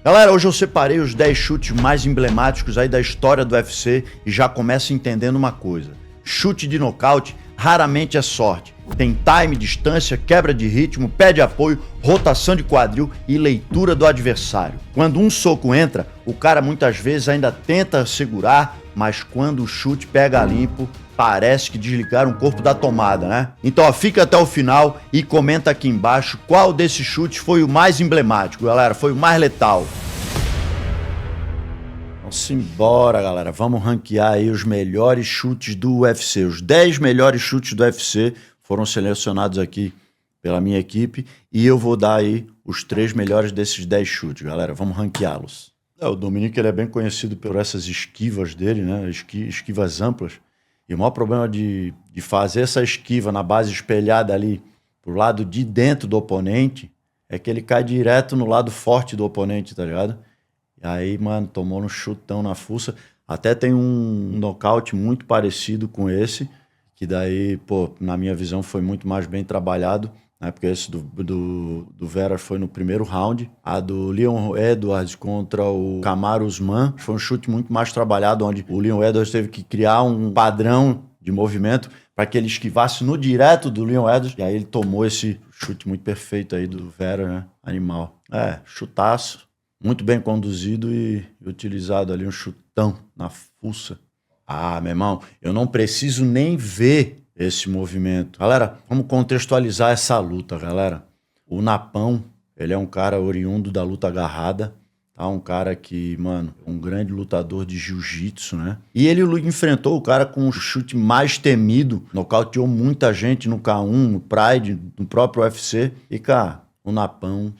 Galera, hoje eu separei os 10 chutes mais emblemáticos aí da história do UFC e já começo entendendo uma coisa. Chute de nocaute raramente é sorte. Tem time, distância, quebra de ritmo, pé de apoio, rotação de quadril e leitura do adversário. Quando um soco entra, o cara muitas vezes ainda tenta segurar, mas quando o chute pega limpo, parece que desligaram o corpo da tomada, né? Então, ó, fica até o final e comenta aqui embaixo qual desses chutes foi o mais emblemático, galera, foi o mais letal. Vamos embora, galera. Vamos ranquear aí os melhores chutes do UFC. Os 10 melhores chutes do UFC foram selecionados aqui pela minha equipe e eu vou dar aí os 3 melhores desses 10 chutes, galera. Vamos ranqueá-los. O Dominique, ele é bem conhecido por essas esquivas dele, né? Esquivas amplas. E o maior problema de fazer essa esquiva na base espelhada ali pro lado de dentro do oponente é que ele cai direto no lado forte do oponente, tá ligado? E aí, mano, tomou um chutão na fuça. Até tem um nocaute muito parecido com esse, que daí, pô, na minha visão foi muito mais bem trabalhado, né? Porque esse do Vera foi no primeiro round. A do Leon Edwards contra o Kamaru Usman foi um chute muito mais trabalhado, onde o Leon Edwards teve que criar um padrão de movimento para que ele esquivasse no direto do Leon Edwards. E aí ele tomou esse chute muito perfeito aí do Vera, né? Animal. Chutaço. Muito bem conduzido e utilizado ali um chutão na fuça. Ah, meu irmão, eu não preciso nem ver esse movimento. Galera, vamos contextualizar essa luta, galera. O Napão, ele é um cara oriundo da luta agarrada, tá? Um cara que, mano, um grande lutador de jiu-jitsu, né? E ele enfrentou o cara com o chute mais temido, nocauteou muita gente no K1, no Pride, no próprio UFC. E, cara, o Napão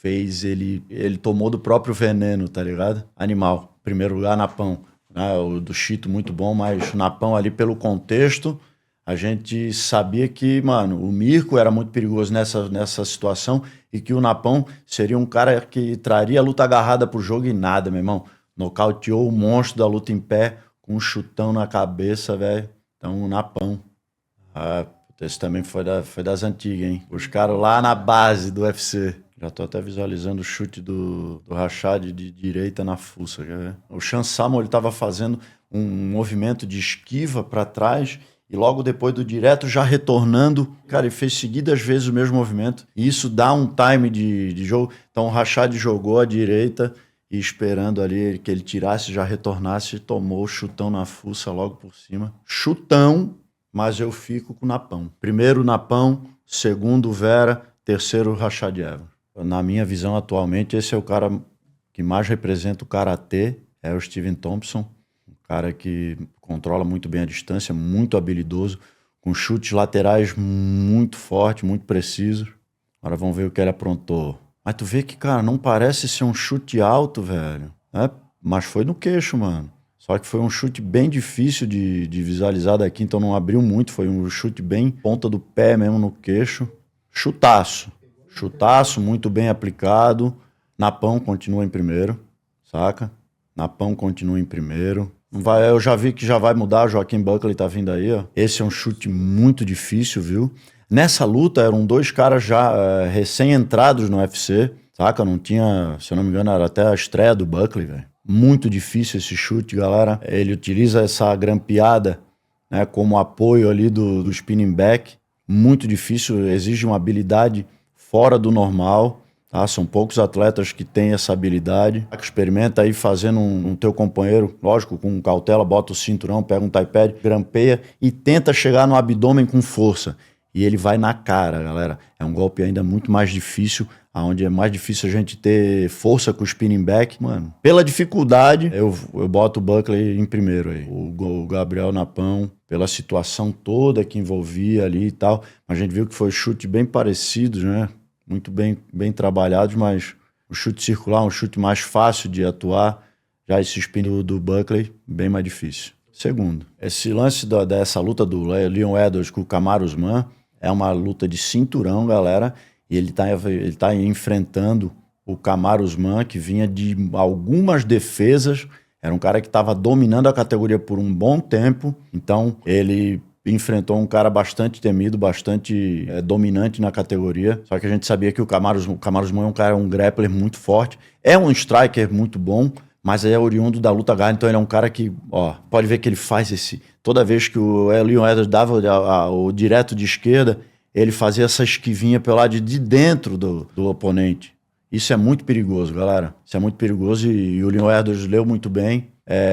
ele tomou do próprio veneno, tá ligado? Animal. Primeiro lugar, Napão. O do Chito muito bom, mas o Napão ali pelo contexto, a gente sabia que, mano, o Mirko era muito perigoso nessa situação e que o Napão seria um cara que traria a luta agarrada pro jogo e nada, meu irmão. Nocauteou o monstro da luta em pé com um chutão na cabeça, velho. Então, o Napão. Esse também foi das antigas, hein? Buscaram lá na base do UFC. Já tô até visualizando o chute do Rashad de direita na fuça. Quer ver? O Sean Salmon, ele tava fazendo um movimento de esquiva para trás e logo depois do direto já retornando. Cara, ele fez seguidas vezes o mesmo movimento. E isso dá um time de jogo. Então o Rashad jogou à direita e esperando ali que ele tirasse, já retornasse e tomou o chutão na fuça logo por cima. Chutão, mas eu fico com o Napão. Primeiro Napão, segundo Vera, terceiro Rashad Evans. Na minha visão, atualmente, esse é o cara que mais representa o karatê, é o Stephen Thompson, um cara que controla muito bem a distância, muito habilidoso, com chutes laterais muito fortes, muito precisos. Agora vamos ver o que ele aprontou. Mas tu vê que, cara, não parece ser um chute alto, velho. Mas foi no queixo, mano. Só que foi um chute bem difícil de visualizar daqui, então não abriu muito. Foi um chute bem ponta do pé mesmo no queixo. Chutaço. Chutaço, muito bem aplicado. Napão continua em primeiro, saca? Napão continua em primeiro. Eu já vi que já vai mudar, o Joaquim Buckley tá vindo aí, ó. Esse é um chute muito difícil, viu? Nessa luta eram 2 caras já recém-entrados no UFC, saca? Não tinha, se eu não me engano, era até a estreia do Buckley, velho. Muito difícil esse chute, galera. Ele utiliza essa grampeada, né, como apoio ali do spinning back. Muito difícil, exige uma habilidade fora do normal, tá? São poucos atletas que têm essa habilidade. Experimenta aí fazendo um teu companheiro, lógico, com cautela, bota o cinturão, pega um tie-pad, grampeia e tenta chegar no abdômen com força. E ele vai na cara, galera. É um golpe ainda muito mais difícil, onde é mais difícil a gente ter força com o spinning back. Mano, pela dificuldade, eu boto o Buckley em primeiro aí. O Gabriel Napão, pela situação toda que envolvia ali e tal. A gente viu que foi chute bem parecidos, né? Muito bem trabalhados, mas o chute circular, um chute mais fácil de atuar. Já esse spin do Buckley, bem mais difícil. Segundo, esse lance dessa luta do Leon Edwards com o Kamaru Usman é uma luta de cinturão, galera. E ele tá enfrentando o Kamaru Usman, que vinha de algumas defesas. Era um cara que estava dominando a categoria por um bom tempo. Então, ele enfrentou um cara bastante temido, bastante dominante na categoria. Só que a gente sabia que o Kamaru Usman é um grappler muito forte. É um striker muito bom, mas é oriundo da luta guard. Então ele é um cara que, pode ver que ele faz esse... Toda vez que o Leon Edwards dava o direto de esquerda, ele fazia essa esquivinha pelo lado de dentro do oponente. Isso é muito perigoso, galera. Isso é muito perigoso e o Leon Edwards leu muito bem,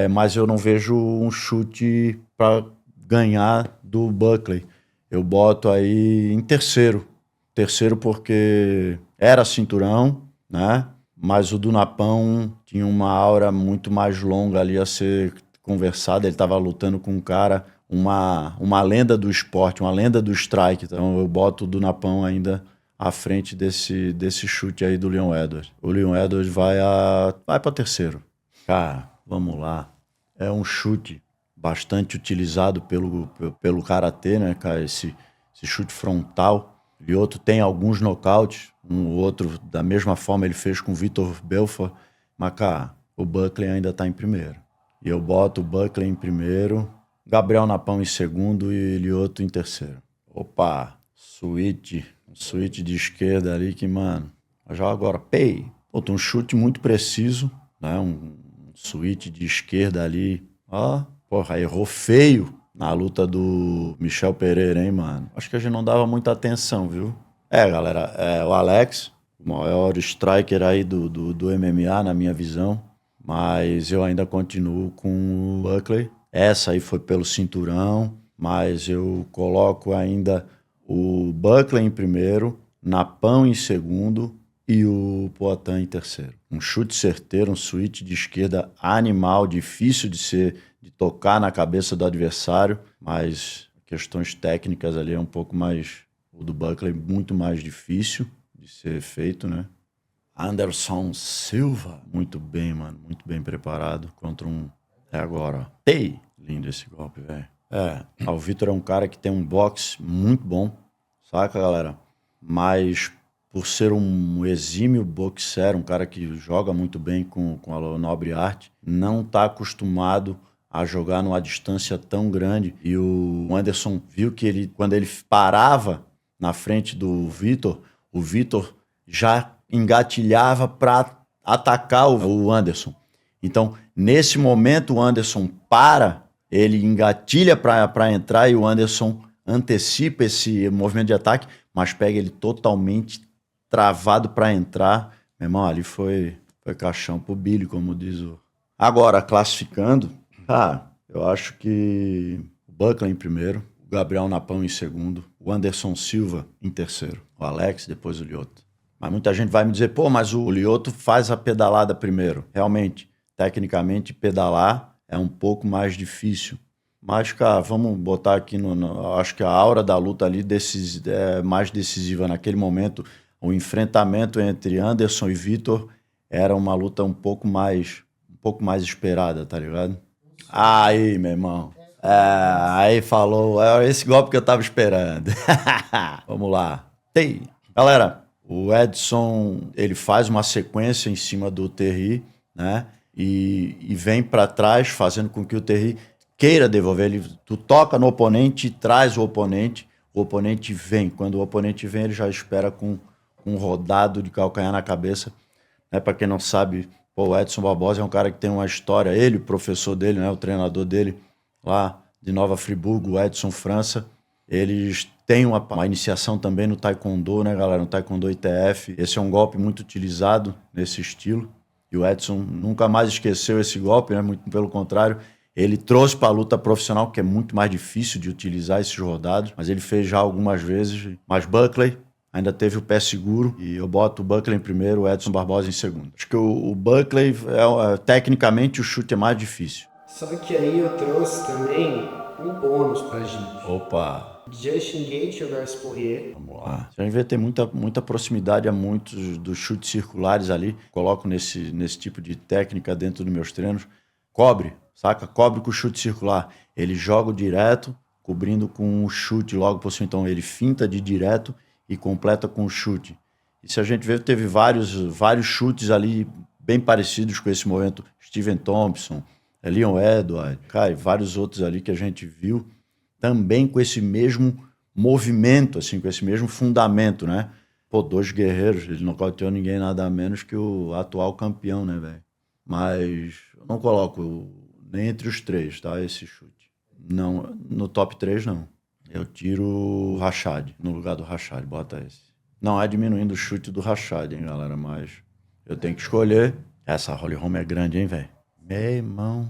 mas eu não vejo um chute para ganhar do Buckley. Eu boto aí em terceiro. Terceiro porque era cinturão, né? Mas o Dunapão tinha uma aura muito mais longa ali a ser conversada. Ele estava lutando com um cara, uma lenda do esporte, uma lenda do strike. Então eu boto o Dunapão ainda à frente desse chute aí do Leon Edwards. O Leon Edwards vai para terceiro. Cara, vamos lá. É um chute bastante utilizado pelo karatê, né, cara? Esse chute frontal. O Lyoto tem alguns nocautes. Um outro, da mesma forma, ele fez com o Vitor Belfort. Mas, cara, o Buckley ainda está em primeiro. E eu boto o Buckley em primeiro, Gabriel Napão em segundo e Lyoto em terceiro. Opa, switch de esquerda ali que, mano, já agora, pei. Pô, um chute muito preciso, né? Um switch de esquerda ali. Porra, errou feio na luta do Michel Pereira, hein, mano? Acho que a gente não dava muita atenção, viu? Galera, o Alex, o maior striker aí do MMA, na minha visão. Mas eu ainda continuo com o Buckley. Essa aí foi pelo cinturão, mas eu coloco ainda o Buckley em primeiro, Napão em segundo e o Poatan em terceiro. Um chute certeiro, um switch de esquerda animal, difícil de tocar na cabeça do adversário, mas questões técnicas ali é um pouco mais... O do Buckley muito mais difícil de ser feito, né? Anderson Silva, muito bem, mano, muito bem preparado contra um... agora, ó. Ei, lindo esse golpe, velho. O Vitor é um cara que tem um boxe muito bom, saca, galera? Mas por ser um exímio boxer, um cara que joga muito bem com a nobre arte, não tá acostumado a jogar numa distância tão grande. E o Anderson viu que quando ele parava na frente do Vitor, o Vitor já engatilhava para atacar o Anderson. Então, nesse momento, o Anderson ele engatilha para entrar e o Anderson antecipa esse movimento de ataque, mas pega ele totalmente travado para entrar. Meu irmão, ali foi caixão pro Billy, como diz o... Agora, classificando, eu acho que o Buckley em primeiro, o Gabriel Napão em segundo, o Anderson Silva em terceiro, o Alex, depois o Lyoto. Mas muita gente vai me dizer, mas o Lyoto faz a pedalada primeiro. Realmente, tecnicamente, pedalar é um pouco mais difícil. Mas, cara, vamos botar aqui acho que a aura da luta ali é mais decisiva naquele momento. O enfrentamento entre Anderson e Vitor era uma luta um pouco mais esperada, tá ligado? Aí, meu irmão. Aí falou, esse golpe que eu tava esperando. Vamos lá. Galera, o Edson, ele faz uma sequência em cima do Terry, né? E vem para trás, fazendo com que o Terry queira devolver. Tu toca no oponente, traz o oponente vem. Quando o oponente vem, ele já espera com um rodado de calcanhar na cabeça. Né? Para quem não sabe, o Edson Barbosa é um cara que tem uma história. Ele, o professor dele, né? O treinador dele, lá de Nova Friburgo, o Edson França, eles têm uma iniciação também no Taekwondo, né, galera? No Taekwondo ITF. Esse é um golpe muito utilizado nesse estilo. E o Edson nunca mais esqueceu esse golpe, né? Muito pelo contrário. Ele trouxe para a luta profissional, que é muito mais difícil de utilizar esses rodados, mas ele fez já algumas vezes. Mas Buckley ainda teve o pé seguro, e eu boto o Buckley em primeiro, o Edson Barbosa em segundo. Acho que o Buckley, tecnicamente, o chute é mais difícil. Só que aí eu trouxe também um bônus pra gente. Opa! Justin Gaethje versus Poirier. Vamos lá. A gente vai ter muita proximidade a muitos dos chutes circulares ali. Coloco nesse tipo de técnica dentro dos meus treinos. Cobre, saca? Cobre com o chute circular. Ele joga direto, cobrindo com um chute logo por cima. Então ele finta de direto e completa com o chute. E se a gente ver, teve vários chutes ali bem parecidos com esse movimento. Steven Thompson, Leon Edwards, cara, e vários outros ali que a gente viu. também com esse mesmo movimento, assim, com esse mesmo fundamento, né? Pô, 2 guerreiros, ele não nocauteou ninguém nada menos que o atual campeão, né, velho? Mas eu não coloco nem entre os 3, tá? Esse chute. Não, no top 3, não. Eu tiro o Rashad, no lugar do Rashad, bota esse. Não é diminuindo o chute do Rashad, hein, galera, mas eu tenho que escolher. Essa Holly Holm é grande, hein, velho? Meu irmão,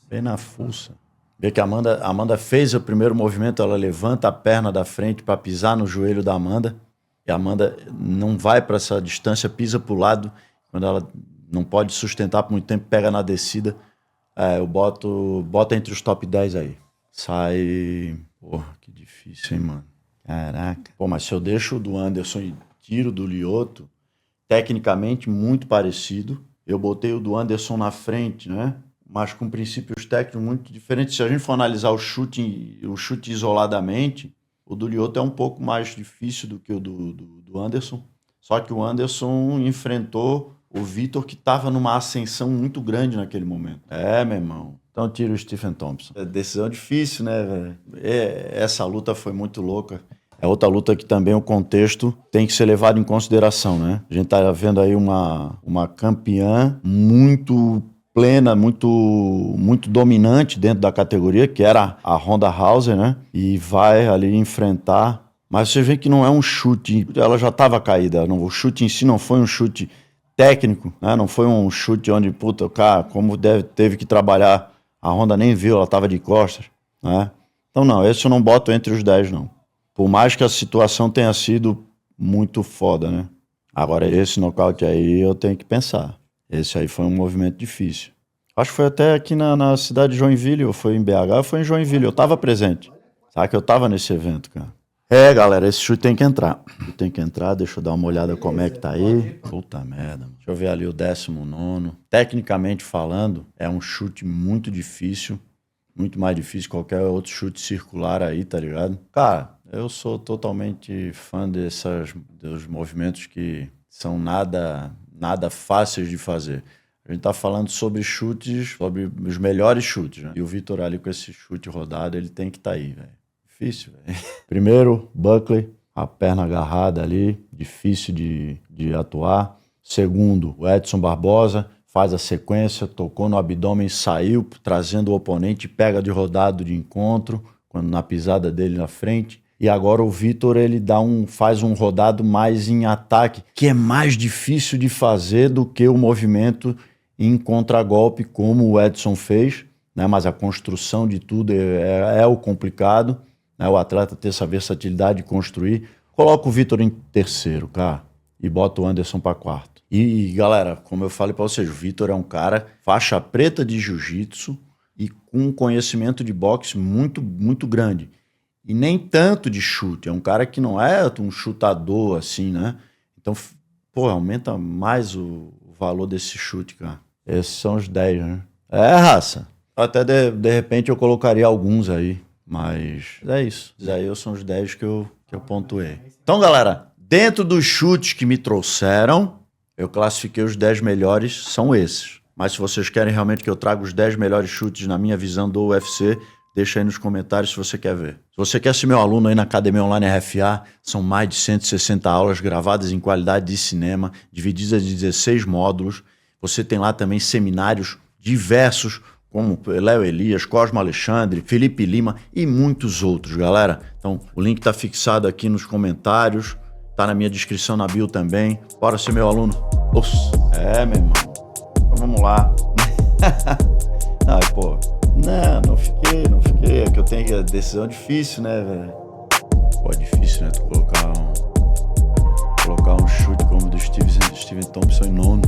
bem na fuça. Vê que a Amanda fez o primeiro movimento, ela levanta a perna da frente para pisar no joelho da Amanda. E a Amanda não vai para essa distância, pisa para o lado. Quando ela não pode sustentar por muito tempo, pega na descida. Eu boto entre os top 10 aí. Sai... Porra, que difícil, hein, mano? Caraca. Pô, mas se eu deixo o do Anderson e tiro do Lyoto, tecnicamente muito parecido. Eu botei o do Anderson na frente, né? Mas com princípios técnicos muito diferentes. Se a gente for analisar o chute isoladamente, o do Lyoto é um pouco mais difícil do que o do Anderson. Só que o Anderson enfrentou o Vitor, que estava numa ascensão muito grande naquele momento. Meu irmão. Então tira o Stephen Thompson. É decisão difícil, né, velho? Essa luta foi muito louca. É outra luta que também o contexto tem que ser levado em consideração, né? A gente tá vendo aí uma campeã muito plena, muito dominante dentro da categoria, que era a Ronda Rousey, né? E vai ali enfrentar... Mas você vê que não é um chute... Ela já estava caída. O chute em si não foi um chute técnico, né? Não foi um chute onde, puta, o cara, como teve que trabalhar... A Ronda nem viu, ela estava de costas, né? Então não, esse eu não boto entre os 10, não. Por mais que a situação tenha sido muito foda, né? Agora, esse nocaute aí eu tenho que pensar. Esse aí foi um movimento difícil. Acho que foi até aqui na cidade de Joinville, ou foi em BH, ou foi em Joinville. Eu tava presente. Sabe que eu tava nesse evento, cara. Galera, esse chute tem que entrar. Tem que entrar, deixa eu dar uma olhada como é que tá aí. Puta merda. Deixa eu ver ali o 19º. Tecnicamente falando, é um chute muito difícil. Muito mais difícil que qualquer outro chute circular aí, tá ligado? Cara, eu sou totalmente fã dos movimentos que são nada fáceis de fazer. A gente tá falando sobre chutes, sobre os melhores chutes, né? E o Vitor ali com esse chute rodado, ele tem que estar aí, velho. Difícil, velho. Primeiro, Buckley, a perna agarrada ali, difícil de atuar. Segundo, o Edson Barbosa, faz a sequência, tocou no abdômen, saiu, trazendo o oponente, pega de rodado de encontro, quando na pisada dele na frente. E agora o Vitor, ele faz um rodado mais em ataque, que é mais difícil de fazer do que o movimento em contragolpe, como o Edson fez, né? Mas a construção de tudo é o complicado, né? O atleta ter essa versatilidade de construir. Coloca o Vitor em terceiro, cara, e bota o Anderson para quarto. E, galera, como eu falei para vocês, o Vitor é um cara faixa preta de jiu-jitsu e com um conhecimento de boxe muito, muito grande. E nem tanto de chute. É um cara que não é um chutador, assim, né? Então, pô, aumenta mais o valor desse chute, cara. Esses são os 10, né? Raça. Até de repente eu colocaria alguns aí. Mas é isso. Esses aí são os 10 que eu pontuei. Então, galera, dentro dos chutes que me trouxeram, eu classifiquei os 10 melhores, são esses. Mas se vocês querem realmente que eu traga os 10 melhores chutes na minha visão do UFC, deixa aí nos comentários se você quer ver. Se você quer ser meu aluno aí na Academia Online RFA, são mais de 160 aulas gravadas em qualidade de cinema, divididas em 16 módulos. Você tem lá também seminários diversos, como Léo Elias, Cosmo Alexandre, Felipe Lima e muitos outros, galera. Então, o link tá fixado aqui nos comentários, tá na minha descrição na bio também. Bora ser meu aluno. Nossa, meu irmão. Então vamos lá. Ai, pô. Não fiquei. É que eu tenho a decisão difícil, né, velho? Pô, é difícil, né? Tu colocar um chute como o do Stephen Thompson em 9º.